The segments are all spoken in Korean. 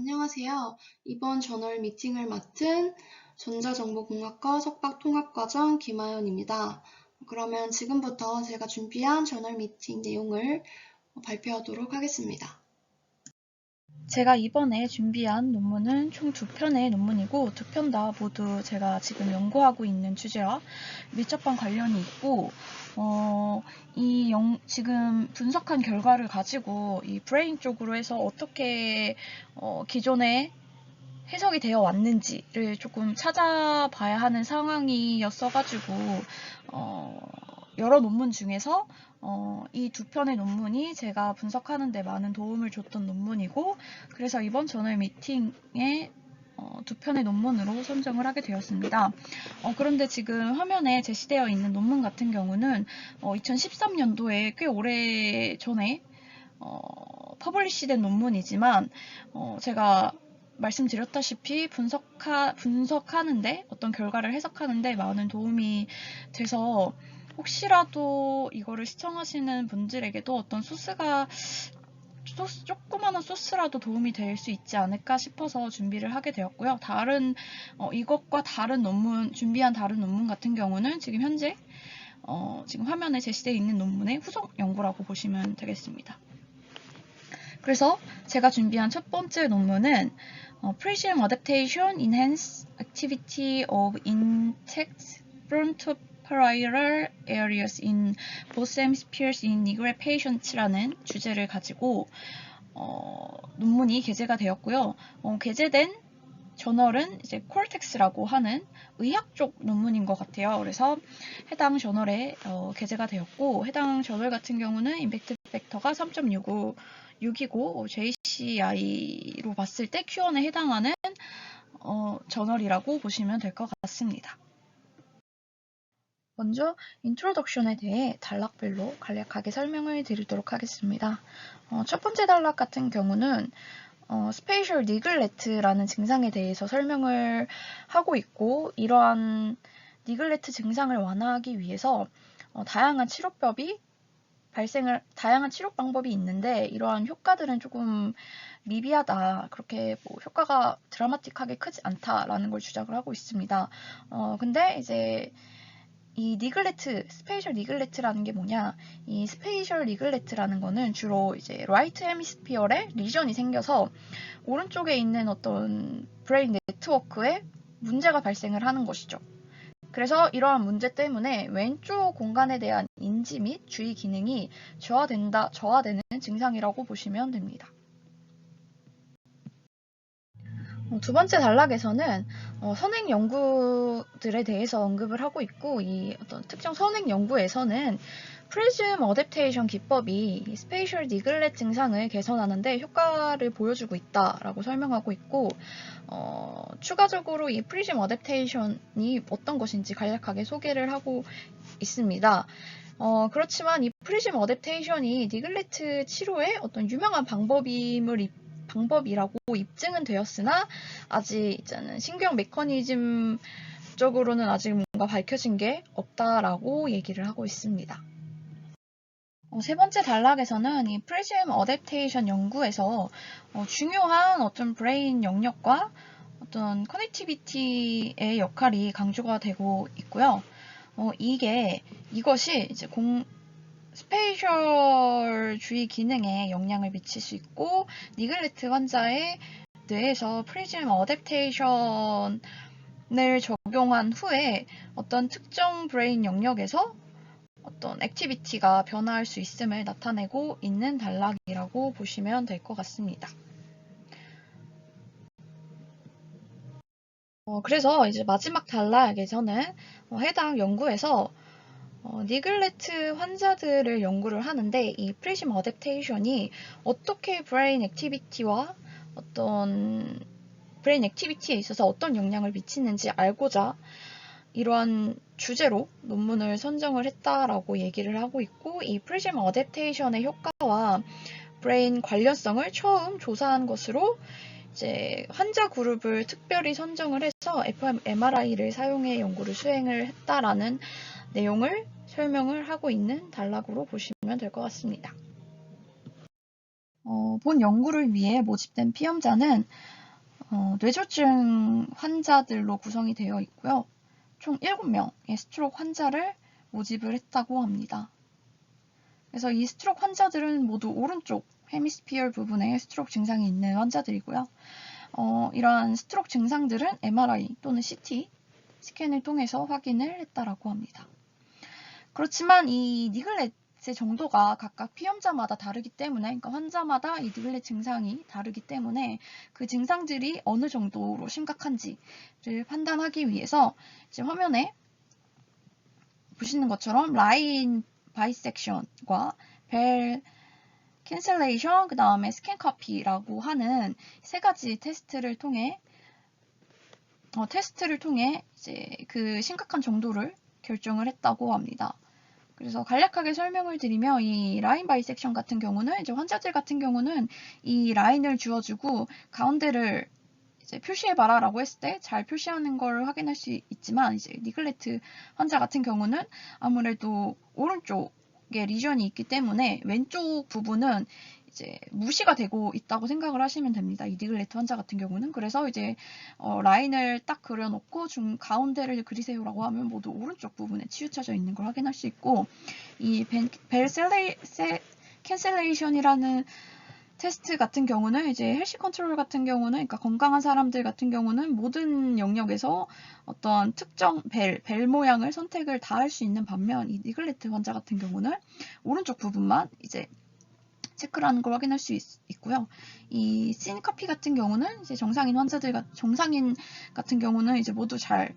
안녕하세요. 이번 저널 미팅을 맡은 전자정보공학과 석박통합과정 김하연입니다. 그러면 지금부터 제가 준비한 저널 미팅 내용을 발표하도록 하겠습니다. 제가 이번에 준비한 논문은 총 2편의 논문이고 2편 다 모두 제가 지금 연구하고 있는 주제와 밀접한 관련이 있고 지금 분석한 결과를 가지고 이 브레인 쪽으로 해서 어떻게 기존에 해석이 되어 왔는지를 조금 찾아봐야 하는 상황이었어가지고 여러 논문 중에서 이 2편의 논문이 제가 분석하는 데 많은 도움을 줬던 논문이고, 그래서 이번 저널 미팅에 2편의 논문으로 선정을 하게 되었습니다. 그런데 지금 화면에 제시되어 있는 논문 같은 경우는 2013년도에 꽤 오래 전에 퍼블리시된 논문이지만 제가 말씀드렸다시피 분석하는데, 어떤 결과를 해석하는데 많은 도움이 돼서 혹시라도 이거를 시청하시는 분들에게도 어떤 조그마한 소스라도 도움이 될 수 있지 않을까 싶어서 준비를 하게 되었고요. 이것과 다른 논문, 준비한 다른 논문 같은 경우는 지금 현재 지금 화면에 제시되어 있는 논문의 후속 연구라고 보시면 되겠습니다. 그래서 제가 준비한 첫 번째 논문은 Prism Adaptation Enhance Activity of Insect Frontoparietal Areas in Both Hemispheres in Negroid Patients라는 주제를 가지고 논문이 게재가 되었고요. 게재된 저널은 이제 콜텍스라고 하는 의학 쪽 논문인 것 같아요. 그래서 해당 저널에 게재가 되었고, 해당 저널 같은 경우는 임팩트 팩터가 3.6이고 JCI로 봤을 때 Q1에 해당하는 저널이라고 보시면 될 것 같습니다. 먼저 인트로덕션에 대해 단락별로 간략하게 설명을 드리도록 하겠습니다. 첫 번째 단락 같은 경우는 스페이셜 니글레트라는 증상에 대해서 설명을 하고 있고, 이러한 니글레트 증상을 완화하기 위해서 다양한 치료 방법이 있는데, 이러한 효과들은 조금 미비하다, 그렇게 효과가 드라마틱하게 크지 않다라는 걸 주장을 하고 있습니다. 근데 이제 이 스페이셜 니글레트라는 게 뭐냐? 이 스페이셜 니글레트라는 거는 주로 이제 라이트 헤미스피어에 리전이 생겨서 오른쪽에 있는 어떤 브레인 네트워크에 문제가 발생을 하는 것이죠. 그래서 이러한 문제 때문에 왼쪽 공간에 대한 인지 및 주의 기능이 저하되는 증상이라고 보시면 됩니다. 두 번째 단락에서는 선행 연구들에 대해서 언급을 하고 있고, 이 어떤 특정 선행 연구에서는 프리즘 어댑테이션 기법이 스페이셜 니글렛 증상을 개선하는데 효과를 보여주고 있다라고 설명하고 있고, 추가적으로 이 프리즘 어댑테이션이 어떤 것인지 간략하게 소개를 하고 있습니다. 그렇지만 이 프리즘 어댑테이션이 니글레트 치료의 어떤 유명한 방법이라고 입증은 되었으나 아직 이제는 신경 메커니즘 적으로는 아직 뭔가 밝혀진 게 없다라고 얘기를 하고 있습니다. 세 번째 단락에서는 이 프리즘 어댑테이션 연구에서 중요한 어떤 브레인 영역과 어떤 커넥티비티의 역할이 강조가 되고 있고요. 이것이 이제 스페이셜 주의 기능에 영향을 미칠 수 있고, 니글레트 환자의 뇌에서 프리즘 어댑테이션을 적용한 후에 어떤 특정 브레인 영역에서 어떤 액티비티가 변화할 수 있음을 나타내고 있는 단락이라고 보시면 될 것 같습니다. 그래서 이제 마지막 단락에서는 해당 연구에서 니글레트 환자들을 연구를 하는데, 이 프리즘 어댑테이션이 어떻게 브레인 액티비티와 어떤 브레인 액티비티에 있어서 어떤 영향을 미치는지 알고자 이러한 주제로 논문을 선정을 했다라고 얘기를 하고 있고, 이 프리즘 어댑테이션의 효과와 브레인 관련성을 처음 조사한 것으로 이제 환자 그룹을 특별히 선정을 해서 fMRI를 사용해 연구를 수행을 했다라는 내용을 설명을 하고 있는 단락으로 보시면 될 것 같습니다. 본 연구를 위해 모집된 피험자는 뇌졸중 환자들로 구성이 되어 있고요. 총 7명의 스트로크 환자를 모집을 했다고 합니다. 그래서 이 스트로크 환자들은 모두 오른쪽 헤미스피어 부분에 스트로크 증상이 있는 환자들이고요. 이러한 스트로크 증상들은 MRI 또는 CT 스캔을 통해서 확인을 했다라고 합니다. 그렇지만 이 니글렛의 정도가 각각 피험자마다 다르기 때문에, 그러니까 환자마다 이 니글렛 증상이 다르기 때문에 그 증상들이 어느 정도로 심각한지를 판단하기 위해서 지금 화면에 보시는 것처럼 라인 바이섹션과 벨 캔슬레이션, 그 다음에 스캔 커피라고 하는 세 가지 테스트를 통해 이제 그 심각한 정도를 결정을 했다고 합니다. 그래서 간략하게 설명을 드리면 이 라인 바이섹션 같은 경우는 이제 환자들 같은 경우는 이 라인을 주어주고 가운데를 이제 표시해봐라라고 했을 때 잘 표시하는 걸 확인할 수 있지만, 이제 니글레트 환자 같은 경우는 아무래도 오른쪽에 리전이 있기 때문에 왼쪽 부분은 이제 무시가 되고 있다고 생각을 하시면 됩니다. 이 니글레트 환자 같은 경우는. 그래서 이제 라인을 딱 그려놓고 가운데를 그리세요라고 하면 모두 오른쪽 부분에 치우쳐져 있는 걸 확인할 수 있고, 이 벨 캔슬레이션이라는 테스트 같은 경우는 이제 헬시 컨트롤 같은 경우는, 그러니까 건강한 사람들 같은 경우는 모든 영역에서 어떤 특정 벨 모양을 선택을 다 할 수 있는 반면, 이 니글레트 환자 같은 경우는 오른쪽 부분만 이제 체크를 하는 걸 확인할 수 있고요. 이 씬 커피 같은 경우는 이제 정상인 같은 경우는 이제 모두 잘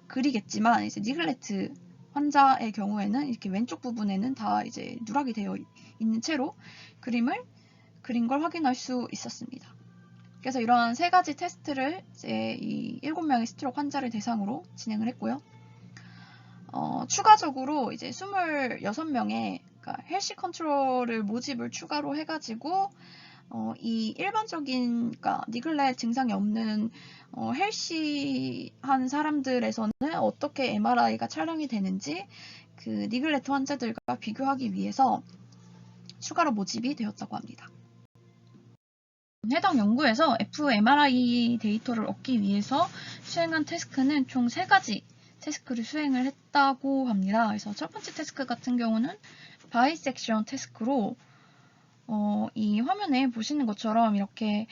그리겠지만, 이제 니글레트 환자의 경우에는 이렇게 왼쪽 부분에는 다 이제 누락이 되어 있는 채로 그린 걸 확인할 수 있었습니다. 그래서 이런 세 가지 테스트를 이제 이 7명의 스트로크 환자를 대상으로 진행을 했고요. 추가적으로 이제 26명의 그러니까 헬시 컨트롤을 모집을 추가로 해가지고 이 일반적인, 그러니까 니글렛 증상이 없는 헬시한 사람들에서는 어떻게 MRI가 촬영이 되는지 그 니글렛 환자들과 비교하기 위해서 추가로 모집이 되었다고 합니다. 해당 연구에서 fMRI 데이터를 얻기 위해서 수행한 태스크는 총 3가지 태스크를 수행을 했다고 합니다. 그래서 첫 번째 태스크 같은 경우는 바이섹션 태스크로 이 화면에 보시는 것처럼 이렇게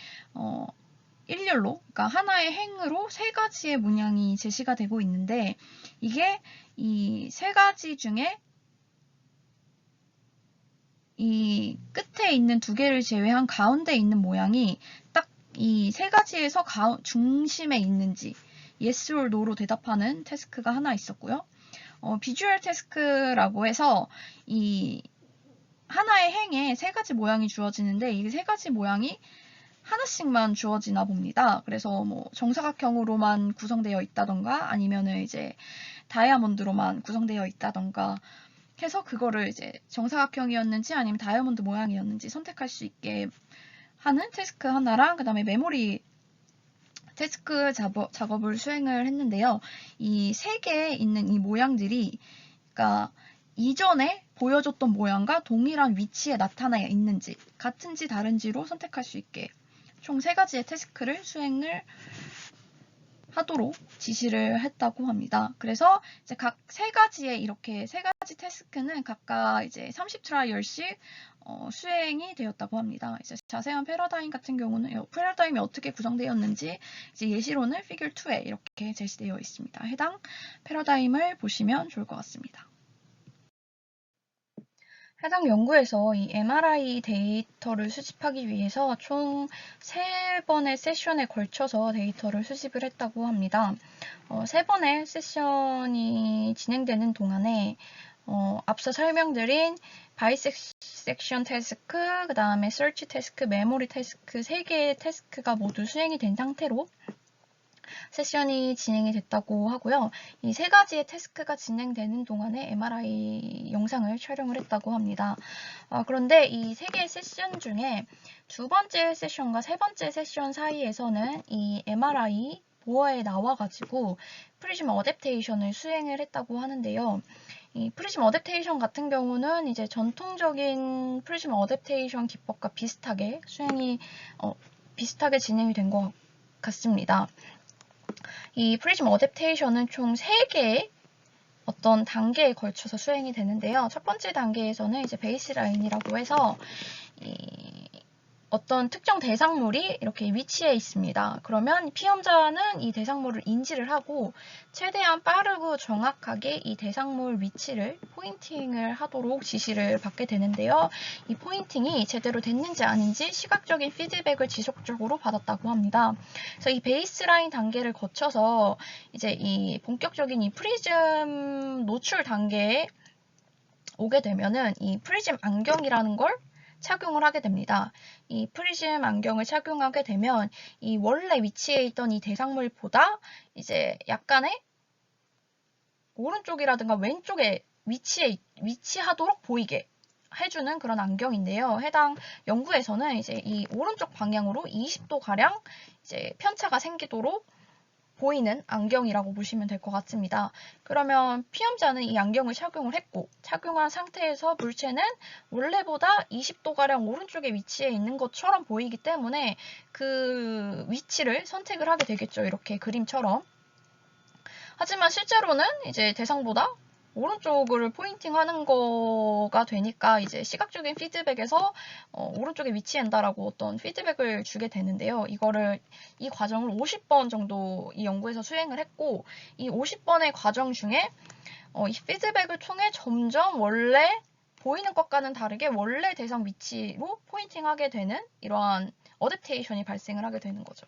일렬로, 그러니까 하나의 행으로 3가지의 문양이 제시가 되고 있는데, 이게 이 3가지 중에 이 끝에 있는 2개를 제외한 가운데 있는 모양이 딱 이 3가지에서 중심에 있는지 yes or no로 대답하는 태스크가 하나 있었고요. 비주얼 태스크라고 해서 이 하나의 행에 3가지 모양이 주어지는데, 이 3가지 모양이 하나씩만 주어지나 봅니다. 그래서 뭐 정사각형으로만 구성되어 있다던가 아니면은 이제 다이아몬드로만 구성되어 있다던가 해서 그거를 이제 정사각형이었는지 아니면 다이아몬드 모양이었는지 선택할 수 있게 하는 태스크 하나랑, 그 다음에 메모리 태스크 작업을 수행을 했는데요. 이 3개에 있는 이 모양들이, 그러니까 이전에 보여줬던 모양과 동일한 위치에 나타나 있는지, 같은지 다른지로 선택할 수 있게 총 3가지의 태스크를 수행을 하도록 지시를 했다고 합니다. 그래서 이제 각 3가지의 이렇게 3가지 태스크는 각각 이제 30트라이얼씩 수행이 되었다고 합니다. 이제 자세한 패러다임 같은 경우는 패러다임이 어떻게 구성되었는지 이제 예시로는 피겨 2에 이렇게 제시되어 있습니다. 해당 패러다임을 보시면 좋을 것 같습니다. 해당 연구에서 이 MRI 데이터를 수집하기 위해서 총 3번의 세션에 걸쳐서 데이터를 수집을 했다고 합니다. 3번의 세션이 진행되는 동안에 앞서 설명드린 바이섹션 태스크, 그 다음에 서치 태스크, 메모리 태스크 3개의 태스크가 모두 수행이 된 상태로 세션이 진행이 됐다고 하고요. 이 3가지의 태스크가 진행되는 동안에 MRI 영상을 촬영을 했다고 합니다. 그런데 이 3개의 세션 중에 2번째 세션과 3번째 세션 사이에서는 이 MRI 보어에 나와가지고 프리즘 어댑테이션을 수행을 했다고 하는데요. 이 프리즘 어댑테이션 같은 경우는 이제 전통적인 프리즘 어댑테이션 기법과 비슷하게 비슷하게 진행이 된 것 같습니다. 이 프리즘 어댑테이션은 총 3개의 어떤 단계에 걸쳐서 수행이 되는데요. 첫 번째 단계에서는 이제 베이스라인이라고 해서 어떤 특정 대상물이 이렇게 위치해 있습니다. 그러면 피험자는 이 대상물을 인지를 하고 최대한 빠르고 정확하게 이 대상물 위치를 포인팅을 하도록 지시를 받게 되는데요. 이 포인팅이 제대로 됐는지 아닌지 시각적인 피드백을 지속적으로 받았다고 합니다. 그래서 이 베이스라인 단계를 거쳐서 이제 이 본격적인 이 프리즘 노출 단계에 오게 되면은 이 프리즘 안경이라는 걸 착용을 하게 됩니다. 이 프리즘 안경을 착용하게 되면 이 원래 위치해 있던 이 대상물보다 이제 약간의 오른쪽이라든가 왼쪽에 위치하도록 보이게 해주는 그런 안경인데요. 해당 연구에서는 이제 이 오른쪽 방향으로 20도 가량 이제 편차가 생기도록 보이는 안경이라고 보시면 될 것 같습니다. 그러면 피험자는 이 안경을 착용을 했고 착용한 상태에서 물체는 원래보다 20도가량 오른쪽에 위치해 있는 것처럼 보이기 때문에 그 위치를 선택을 하게 되겠죠. 이렇게 그림처럼. 하지만 실제로는 이제 대상보다 오른쪽을 포인팅하는 거가 되니까 이제 시각적인 피드백에서 오른쪽에 위치한다라고 어떤 피드백을 주게 되는데요. 이 과정을 50번 정도 이 연구에서 수행을 했고 이 50번의 과정 중에 이 피드백을 통해 점점 원래 보이는 것과는 다르게 원래 대상 위치로 포인팅하게 되는 이러한 어댑테이션이 발생을 하게 되는 거죠.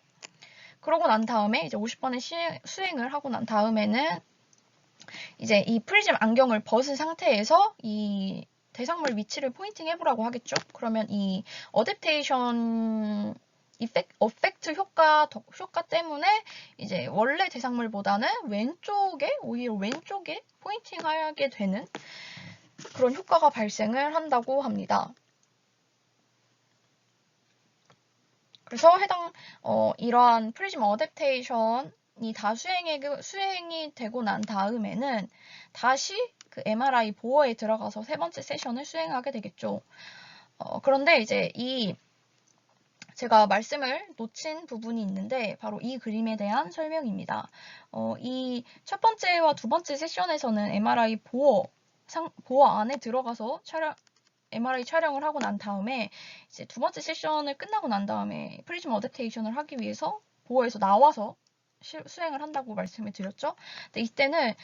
그러고 난 다음에 이제 50번의 수행을 하고 난 다음에는 이제 이 프리즘 안경을 벗은 상태에서 이 대상물 위치를 포인팅 해보라고 하겠죠. 그러면 이 어댑테이션 어펙트 효과 때문에 이제 원래 대상물보다는 오히려 왼쪽에 포인팅하게 되는 그런 효과가 발생을 한다고 합니다. 그래서 이러한 프리즘 어댑테이션이 다 수행이 되고 난 다음에는 다시 그 MRI 보어에 들어가서 3번째 세션을 수행하게 되겠죠. 그런데 이제 제가 말씀을 놓친 부분이 있는데 바로 이 그림에 대한 설명입니다. 이 첫 번째와 두 번째 세션에서는 MRI 보어 안에 들어가서 MRI 촬영을 하고 난 다음에 이제 두 번째 세션을 끝나고 난 다음에 프리즘 어댑테이션을 하기 위해서 보어에서 나와서 수행을 한다고 말씀을 드렸죠. 근데 이때는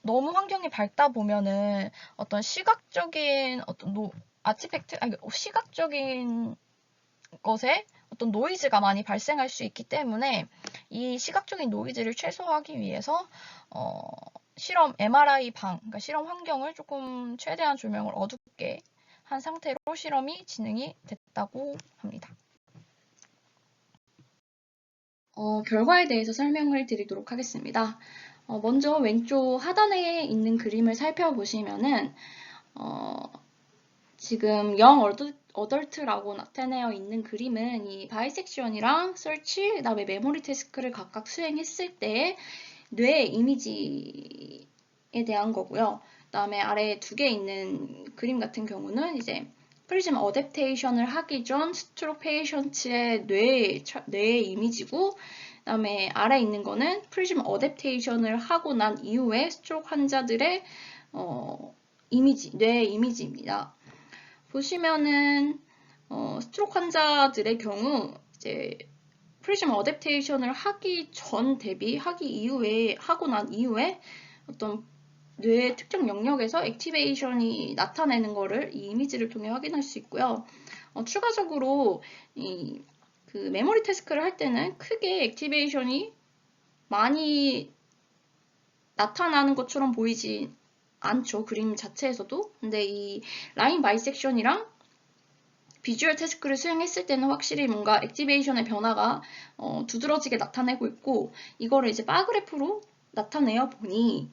너무 환경이 밝다 보면은 어떤 시각적인 시각적인 것에 어떤 노이즈가 많이 발생할 수 있기 때문에 이 시각적인 노이즈를 최소화하기 위해서 실험 MRI 그러니까 실험 환경을 조금 최대한 조명을 어둡게 한 상태로 실험이 진행이 됐다고 합니다. 결과에 대해서 설명을 드리도록 하겠습니다. 먼저 왼쪽 하단에 있는 그림을 살펴보시면은 지금 영 어덜트라고 나타내어 있는 그림은 이 바이섹션이랑 설치, 그다음에 메모리 태스크를 각각 수행했을 때 뇌 이미지에 대한 거고요. 그다음에 아래 2개 있는 그림 같은 경우는 이제 프리즘 어댑테이션을 하기 전 스트록 페이션츠의 뇌의 이미지고, 그다음에 아래 있는 거는 프리즘 어댑테이션을 하고 난 이후에 스트록 환자들의 뇌의 이미지입니다. 보시면은 스트록 환자들의 경우 이제 프리즘 어댑테이션을 하기 전 대비 하고 난 이후에 어떤 뇌의 특정 영역에서 액티베이션이 나타내는 거를 이 이미지를 통해 확인할 수 있고요. 추가적으로 그 메모리 태스크를 할 때는 크게 액티베이션이 많이 나타나는 것처럼 보이지 않죠. 그림 자체에서도. 근데 이 라인 바이섹션이랑 비주얼 태스크를 수행했을 때는 확실히 뭔가 액티베이션의 변화가 두드러지게 나타내고 있고, 이거를 이제 바그래프로 나타내어 보니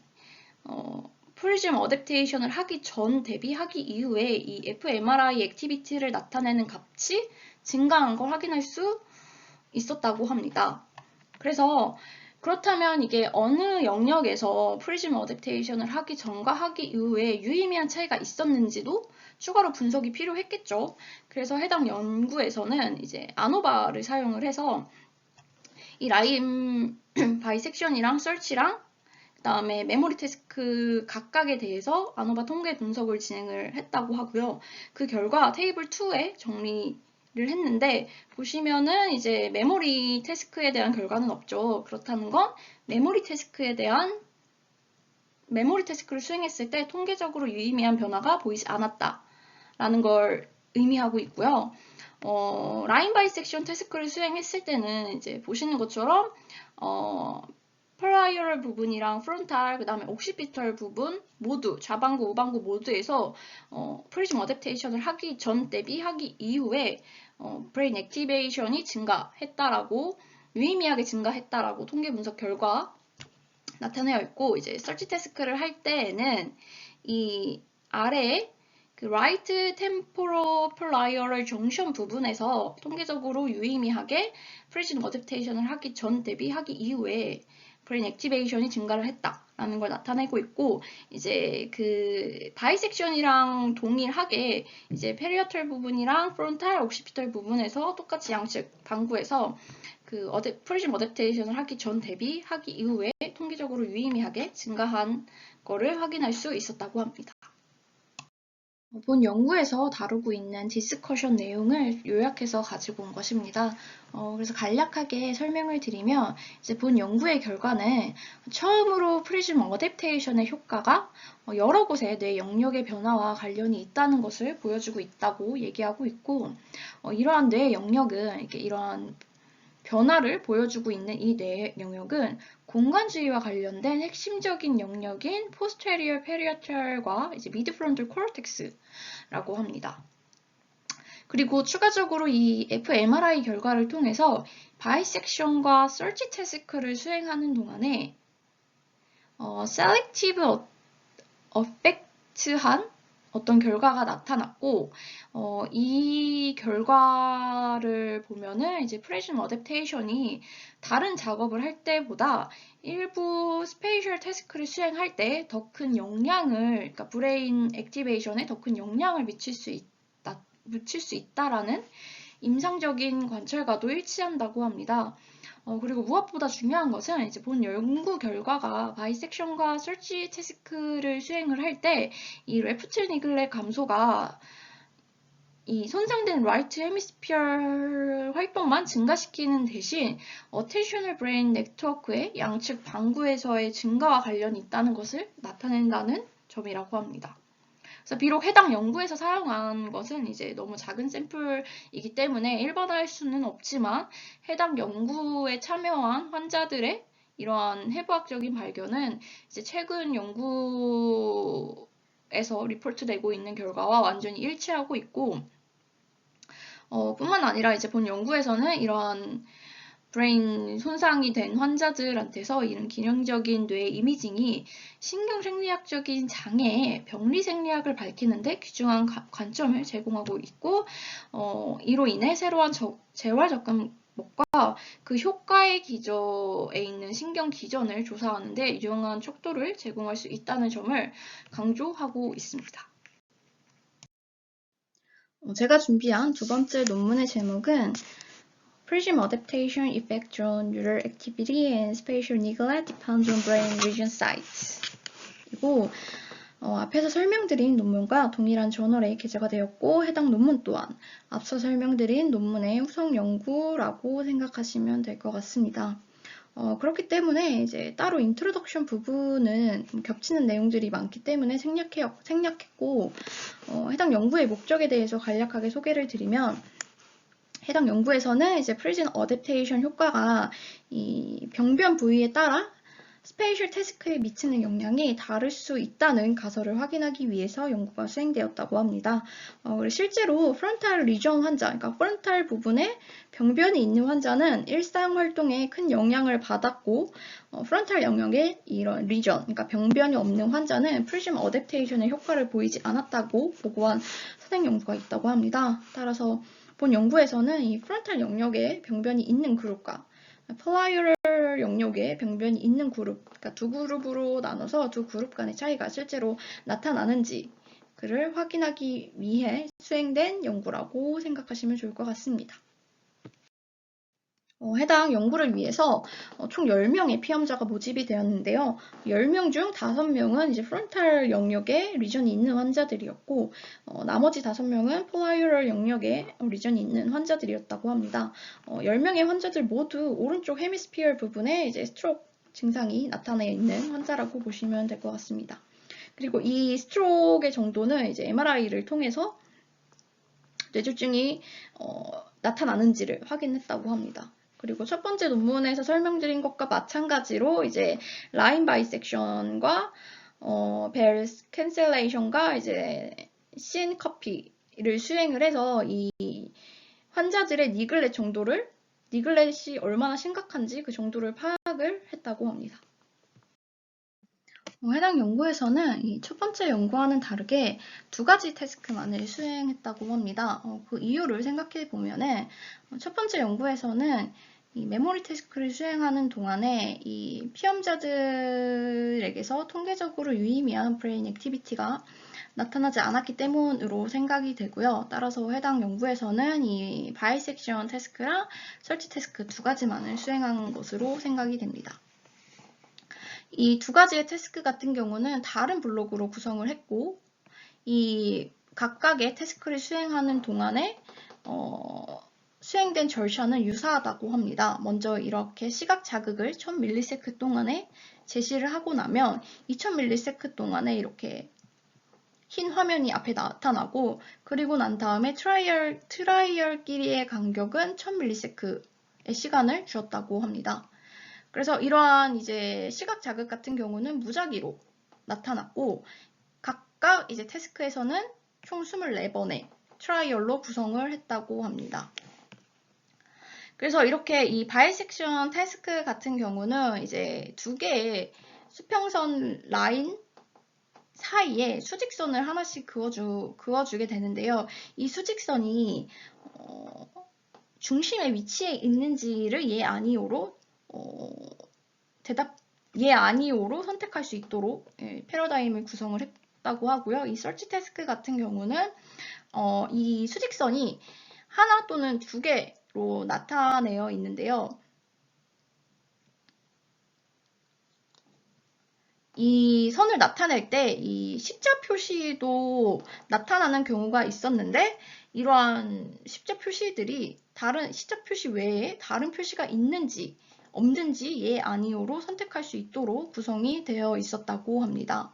프리즘 어댑테이션을 하기 전 대비 하기 이후에 이 fMRI 액티비티를 나타내는 값이 증가한 걸 확인할 수 있었다고 합니다. 그래서 그렇다면 이게 어느 영역에서 프리즘 어댑테이션을 하기 전과 하기 이후에 유의미한 차이가 있었는지도 추가로 분석이 필요했겠죠. 그래서 해당 연구에서는 이제 아노바를 사용을 해서 이 라임 바이섹션이랑 설치랑 그다음에 메모리 태스크 각각에 대해서 아노바 통계 분석을 진행을 했다고 하고요. 그 결과 테이블 2에 정리를 했는데 보시면은 이제 메모리 태스크에 대한 결과는 없죠. 그렇다는 건 메모리 태스크를 수행했을 때 통계적으로 유의미한 변화가 보이지 않았다라는 걸 의미하고 있고요. 라인 바이섹션 태스크를 수행했을 때는 이제 보시는 것처럼 플라이어럴 부분이랑 프론탈, 그 다음에 옥시피털 부분 모두, 좌방구, 우방구 모두에서 프리즘 어댑테이션을 하기 전 대비 하기 이후에 브레인 액티베이션이 증가했다라고, 유의미하게 증가했다라고 통계 분석 결과 나타내어 있고, 이제 설치 태스크를 할 때에는 이 아래에 그 right temporopolarial junction 부분에서 통계적으로 유의미하게 프리즘 어댑테이션을 하기 전 대비 하기 이후에 브레인 액티베이션이 증가를 했다라는 걸 나타내고 있고, 이제 그 바이섹션이랑 동일하게 이제 페리어털 부분이랑 프론탈, 옥시피털 부분에서 똑같이 양측 방구에서 그 프리즘 어댑테이션을 하기 전 대비 하기 이후에 통계적으로 유의미하게 증가한 거를 확인할 수 있었다고 합니다. 본 연구에서 다루고 있는 디스커션 내용을 요약해서 가지고 온 것입니다. 그래서 간략하게 설명을 드리면 이제 본 연구의 결과는 처음으로 프리즘 어댑테이션의 효과가 여러 곳의 뇌 영역의 변화와 관련이 있다는 것을 보여주고 있다고 얘기하고 있고, 이러한 뇌 영역은 이렇게 이러한 변화를 보여주고 있는 이 뇌 영역은 공간주의와 관련된 핵심적인 영역인 posterior parietal과 이제 midfrontal cortex라고 합니다. 그리고 추가적으로 이 fMRI 결과를 통해서 바이섹션과 설치 태스크를 수행하는 동안에 selective affect한 어떤 결과가 나타났고, 이 결과를 보면은 이제 프리즘 어댑테이션이 다른 작업을 할 때보다 일부 스페이셜 태스크를 수행할 때 더 큰 영향을, 그러니까 브레인 액티베이션에 더 큰 영향을 미칠 수 있다라는 임상적인 관찰과도 일치한다고 합니다. 그리고 무엇보다 중요한 것은 이제 본 연구 결과가 바이섹션과 설치 태스크를 수행을 할 때 이 레프트 니글렉 감소가 이 손상된 라이트 헤미스피어 활동만 증가시키는 대신 어텐셔널 브레인 네트워크의 양측 방구에서의 증가와 관련이 있다는 것을 나타낸다는 점이라고 합니다. 그래서 비록 해당 연구에서 사용한 것은 이제 너무 작은 샘플이기 때문에 일반화할 수는 없지만 해당 연구에 참여한 환자들의 이러한 해부학적인 발견은 이제 최근 연구에서 리포트되고 있는 결과와 완전히 일치하고 있고, 뿐만 아니라 이제 본 연구에서는 이러한 브레인 손상이 된 환자들한테서 이런 기능적인 뇌 이미징이 신경생리학적인 장애의 병리 생리학을 밝히는데 귀중한 관점을 제공하고 있고, 이로 인해 새로운 재활 접근법과 그 효과의 기저에 있는 신경 기전을 조사하는데 유용한 척도를 제공할 수 있다는 점을 강조하고 있습니다. 제가 준비한 두 번째 논문의 제목은 Prism adaptation effect on neural activity and spatial neglect depends on brain region sites. 그리고 앞에서 설명드린 논문과 동일한 저널에 게재가 되었고, 해당 논문 또한 앞서 설명드린 논문의 후속 연구라고 생각하시면 될 것 같습니다. 그렇기 때문에 이제 따로 인트로덕션 부분은 겹치는 내용들이 많기 때문에 생략했고, 해당 연구의 목적에 대해서 간략하게 소개를 드리면, 해당 연구에서는 이제 프리즌 어댑테이션 효과가 이 병변 부위에 따라 스페이셜 태스크에 미치는 영향이 다를 수 있다는 가설을 확인하기 위해서 연구가 수행되었다고 합니다. 실제로 프론탈 리전 환자, 그러니까 프론탈 부분에 병변이 있는 환자는 일상 활동에 큰 영향을 받았고, 프론탈 영역에 이런 리전, 그러니까 병변이 없는 환자는 프리즘 어댑테이션의 효과를 보이지 않았다고 보고한 선행 연구가 있다고 합니다. 따라서 본 연구에서는 이 프론탈 영역에 병변이 있는 그룹과 폴라유럴 영역에 병변이 있는 그룹, 그러니까 두 그룹으로 나눠서 두 그룹 간의 차이가 실제로 나타나는지를 확인하기 위해 수행된 연구라고 생각하시면 좋을 것 같습니다. 해당 연구를 위해서 총 10명의 피험자가 모집이 되었는데요. 10명 중 5명은 이제 프론탈 영역에 리전이 있는 환자들이었고, 나머지 5명은 폴라유럴 영역에 리전이 있는 환자들이었다고 합니다. 10명의 환자들 모두 오른쪽 헤미스피어 부분에 이제 스트로크 증상이 나타나 있는 환자라고 보시면 될 것 같습니다. 그리고 이 스트로크의 정도는 이제 MRI를 통해서 뇌졸중이 나타나는지를 확인했다고 합니다. 그리고 첫 번째 논문에서 설명드린 것과 마찬가지로 이제 라인 바이섹션과 벨 캔셀레이션과 이제 신 커피를 수행을 해서 이 환자들의 니글렛 정도를 니글렛이 얼마나 심각한지 그 정도를 파악을 했다고 합니다. 해당 연구에서는 이 첫 번째 연구와는 다르게 2가지 태스크만을 수행했다고 합니다. 그 이유를 생각해 보면은 첫 번째 연구에서는 이 메모리 태스크를 수행하는 동안에 이 피험자들에게서 통계적으로 유의미한 브레인 액티비티가 나타나지 않았기 때문으로 생각이 되고요. 따라서 해당 연구에서는 이 바이섹션 태스크랑 설치 태스크 2가지만을 수행한 것으로 생각이 됩니다. 이 2가지의 태스크 같은 경우는 다른 블록으로 구성을 했고, 이 각각의 태스크를 수행하는 동안에 수행된 절차는 유사하다고 합니다. 먼저 이렇게 시각 자극을 1000ms 동안에 제시를 하고 나면 2000ms 동안에 이렇게 흰 화면이 앞에 나타나고, 그리고 난 다음에 트라이얼끼리의 간격은 1000ms의 시간을 주었다고 합니다. 그래서 이러한 이제 시각 자극 같은 경우는 무작위로 나타났고, 각각 이제 태스크에서는 총 24번의 트라이얼로 구성을 했다고 합니다. 그래서 이렇게 이 바이섹션 태스크 같은 경우는 이제 2개의 수평선 라인 사이에 수직선을 하나씩 그어주게 되는데요. 이 수직선이 중심에 위치해 있는지를 예 아니오로 예 아니오로 선택할 수 있도록 패러다임을 구성을 했다고 하고요. 이 설치 태스크 같은 경우는 이 수직선이 하나 또는 2개로 나타내어 있는데요. 이 선을 나타낼 때 이 십자 표시도 나타나는 경우가 있었는데, 이러한 십자 표시들이 다른 십자 표시 외에 다른 표시가 있는지 없는지 예 아니오로 선택할 수 있도록 구성이 되어 있었다고 합니다.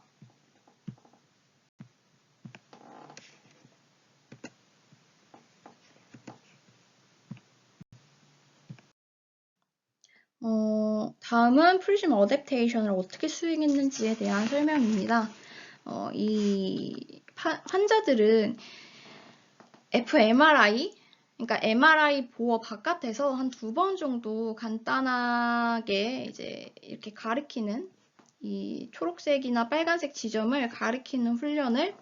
다음은 프리즘 어댑테이션을 어떻게 수행했는지에 대한 설명입니다. 이 환자들은 fMRI, 그러니까 MRI 보어 바깥에서 한 2번 정도 간단하게 이제 이렇게 가리키는 이 초록색이나 빨간색 지점을 가리키는 훈련을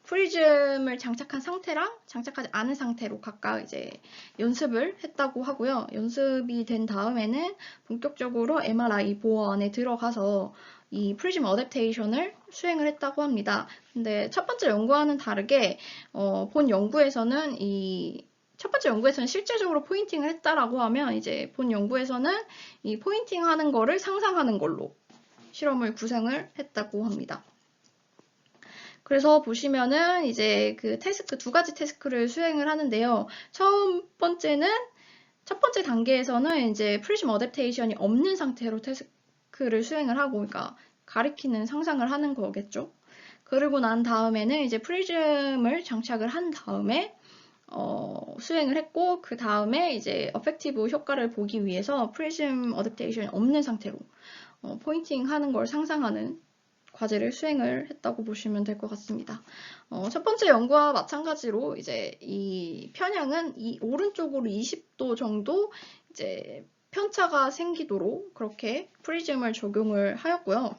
프리즘을 장착한 상태랑 장착하지 않은 상태로 각각 이제 연습을 했다고 하고요. 연습이 된 다음에는 본격적으로 MRI 보어 안에 들어가서 이 프리즘 어댑테이션을 수행을 했다고 합니다. 근데 첫 번째 연구와는 다르게 본 연구에서는 첫 번째 연구에서는 실제적으로 포인팅을 했다라고 하면 이제 본 연구에서는 이 포인팅 하는 거를 상상하는 걸로 실험을 구성을 했다고 합니다. 그래서 보시면은 이제 그 태스크 2가지 태스크를 수행을 하는데요. 첫 번째 단계에서는 이제 프리즘 어댑테이션이 없는 상태로 태스크를 수행을 하고, 그러니까 가리키는 상상을 하는 거겠죠. 그리고 난 다음에는 이제 프리즘을 장착을 한 다음에 수행을 했고, 그 다음에 이제 어펙티브 효과를 보기 위해서 프리즘 어댑테이션이 없는 상태로 포인팅 하는 걸 상상하는 과제를 수행을 했다고 보시면 될 것 같습니다. 첫 번째 연구와 마찬가지로 이제 이 편향은 이 오른쪽으로 20도 정도 이제 편차가 생기도록 그렇게 프리즘을 적용을 하였고요.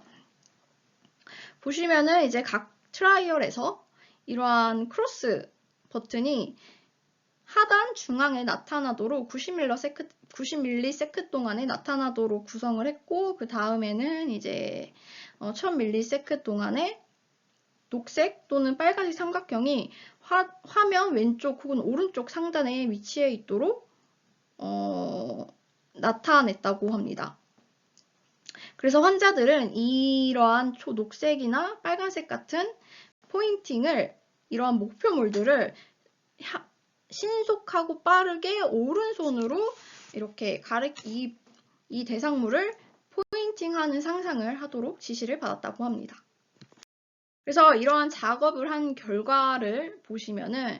보시면은 이제 각 트라이얼에서 이러한 크로스 버튼이 하단 중앙에 나타나도록 90ms 동안에 나타나도록 구성을 했고, 그 다음에는 이제 1000ms 동안에 녹색 또는 빨간색 삼각형이 화면 왼쪽 혹은 오른쪽 상단에 위치해 있도록 나타냈다고 합니다. 그래서 환자들은 이러한 녹색이나 빨간색 같은 포인팅을, 이러한 목표물들을 신속하고 빠르게 오른손으로 이렇게 이 대상물을 포인팅하는 상상을 하도록 지시를 받았다고 합니다. 그래서 이러한 작업을 한 결과를 보시면은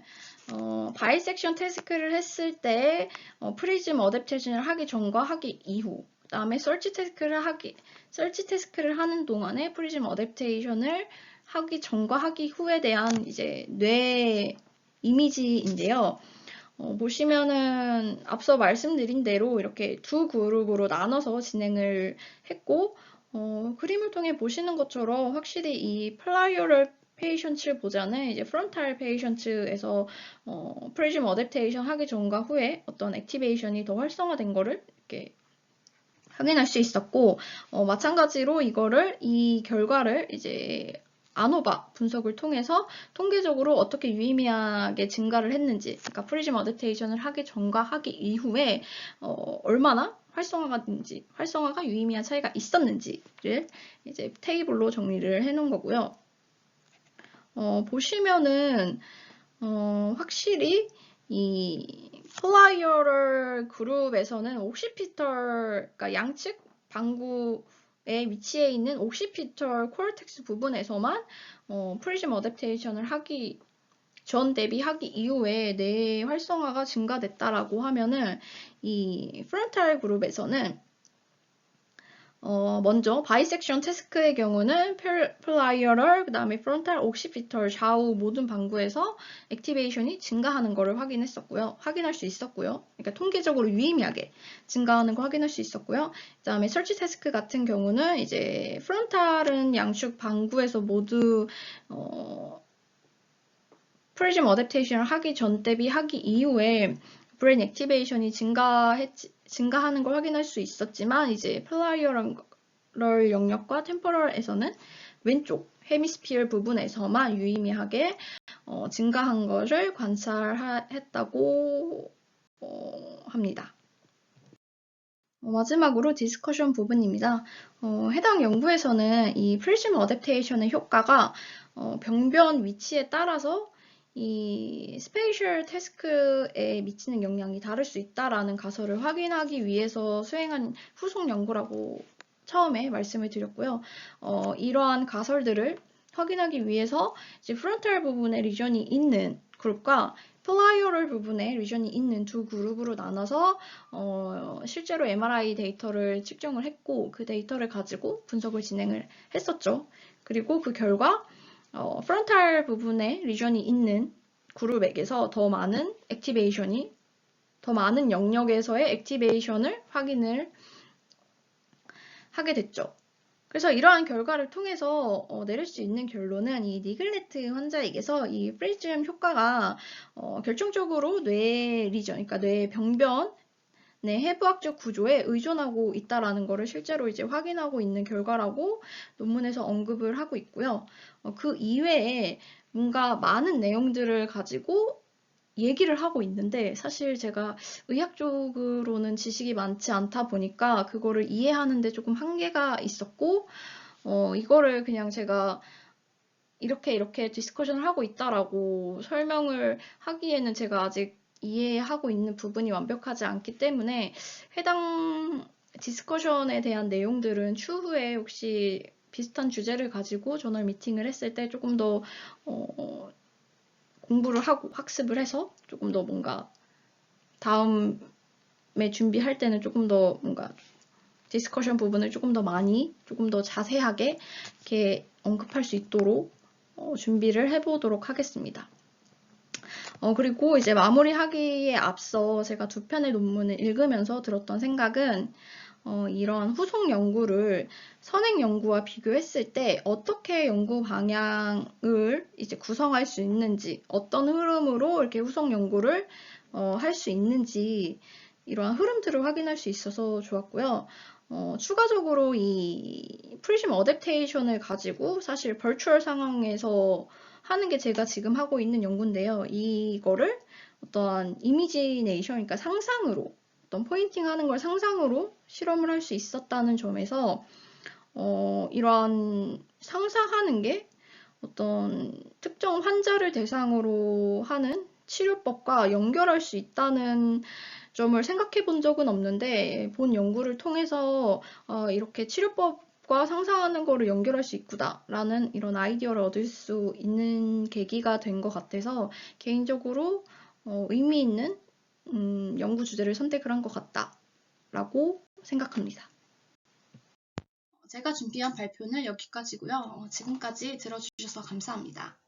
바이섹션 태스크를 했을 때 프리즘 어댑테이션을 하기 전과 하기 이후, 그다음에 설치 태스크를 하는 동안에 프리즘 어댑테이션을 하기 전과 하기 후에 대한 이제 뇌 이미지인데요. 보시면은 앞서 말씀드린 대로 이렇게 두 그룹으로 나눠서 진행을 했고, 그림을 통해 보시는 것처럼 확실히 이 플라이어럴 페이션츠보다는 이제 프론탈 페이션츠에서 프리즘 어댑테이션 하기 전과 후에 어떤 액티베이션이 더 활성화된 거를 이렇게 확인할 수 있었고, 마찬가지로 이 결과를 이제 아노바 분석을 통해서 통계적으로 어떻게 유의미하게 증가를 했는지, 그러니까 프리즘 어댑테이션을 하기 전과 하기 이후에 얼마나 활성화가 유의미한 차이가 있었는지를 이제 테이블로 정리를 해놓은 거고요. 보시면은 확실히 이 플라이어럴 그룹에서는 옥시피털, 그러니까 양측 방구에 위치해 있는 옥시피털 코르텍스 부분에서만 프리즘 어댑테이션을 하기 전 대비 하기 이후에 뇌 활성화가 증가됐다라고 하면은 이 프론탈 그룹에서는 먼저 바이섹션 태스크의 경우는 플라이어럴, 그 다음에 프론탈, 옥시피털 좌우 모든 방구에서 액티베이션이 증가하는 것을 확인할 수 있었고요. 그러니까 통계적으로 유의미하게 증가하는 걸 확인할 수 있었고요. 그 다음에 설치 태스크 같은 경우는 이제 프론탈은 양측 방구에서 모두 프리즘 어댑테이션을 하기 전 대비 하기 이후에 브레인 액티베이션이 증가하는 걸 확인할 수 있었지만, 이제 플라이어럴 영역과 템포럴에서는 왼쪽 헤미스피어 부분에서만 유의미하게 증가한 것을 관찰했다고 합니다. 마지막으로 디스커션 부분입니다. 해당 연구에서는 이 프리즘 어댑테이션의 효과가 병변 위치에 따라서 이 스페이셜 태스크에 미치는 영향이 다를 수 있다라는 가설을 확인하기 위해서 수행한 후속 연구라고 처음에 말씀을 드렸고요. 이러한 가설들을 확인하기 위해서 이제 프론탈 부분에 리전이 있는 그룹과 플라이어럴 부분에 리전이 있는 두 그룹으로 나눠서 실제로 MRI 데이터를 측정을 했고, 그 데이터를 가지고 분석을 진행을 했었죠. 그리고 그 결과 프론탈 부분에 리전이 있는 그룹에게서 더 많은 영역에서의 액티베이션을 확인을 하게 됐죠. 그래서 이러한 결과를 통해서 내릴 수 있는 결론은 이 니글레트 환자에게서 이 프리즘 효과가 결정적으로 뇌 리전, 그러니까 뇌 병변 해부학적 구조에 의존하고 있다라는 것을 실제로 이제 확인하고 있는 결과라고 논문에서 언급을 하고 있고요. 그 이외에 뭔가 많은 내용들을 가지고 얘기를 하고 있는데, 사실 제가 의학적으로는 지식이 많지 않다 보니까 그거를 이해하는데 조금 한계가 있었고, 이거를 그냥 제가 이렇게 디스커션을 하고 있다라고 설명을 하기에는 제가 아직 이해하고 있는 부분이 완벽하지 않기 때문에 해당 디스커션에 대한 내용들은 추후에 혹시 비슷한 주제를 가지고 저널 미팅을 했을 때 조금 더 공부를 하고 학습을 해서 조금 더 뭔가 다음에 준비할 때는 조금 더 뭔가 디스커션 부분을 조금 더 자세하게 이렇게 언급할 수 있도록 준비를 해보도록 하겠습니다. 그리고 이제 마무리하기에 앞서 제가 두 편의 논문을 읽으면서 들었던 생각은 이런 후속 연구를 선행 연구와 비교했을 때 어떻게 연구 방향을 이제 구성할 수 있는지, 어떤 흐름으로 이렇게 후속 연구를 할 수 있는지 이러한 흐름들을 확인할 수 있어서 좋았고요. 추가적으로 이 프리즘 어댑테이션을 가지고 사실 버추얼 상황에서 하는 게 제가 지금 하고 있는 연구인데요. 이거를 어떠한 이미지네이션, 그러니까 상상으로, 어떤 포인팅 하는 걸 상상으로 실험을 할 수 있었다는 점에서 이러한 상상하는 게 어떤 특정 환자를 대상으로 하는 치료법과 연결할 수 있다는 점을 생각해 본 적은 없는데, 본 연구를 통해서 이렇게 치료법과 상상하는 거를 연결할 수 있구나라는 이런 아이디어를 얻을 수 있는 계기가 된 것 같아서 개인적으로 의미 있는 연구 주제를 선택을 한 것 같다라고 생각합니다. 제가 준비한 발표는 여기까지고요. 지금까지 들어주셔서 감사합니다.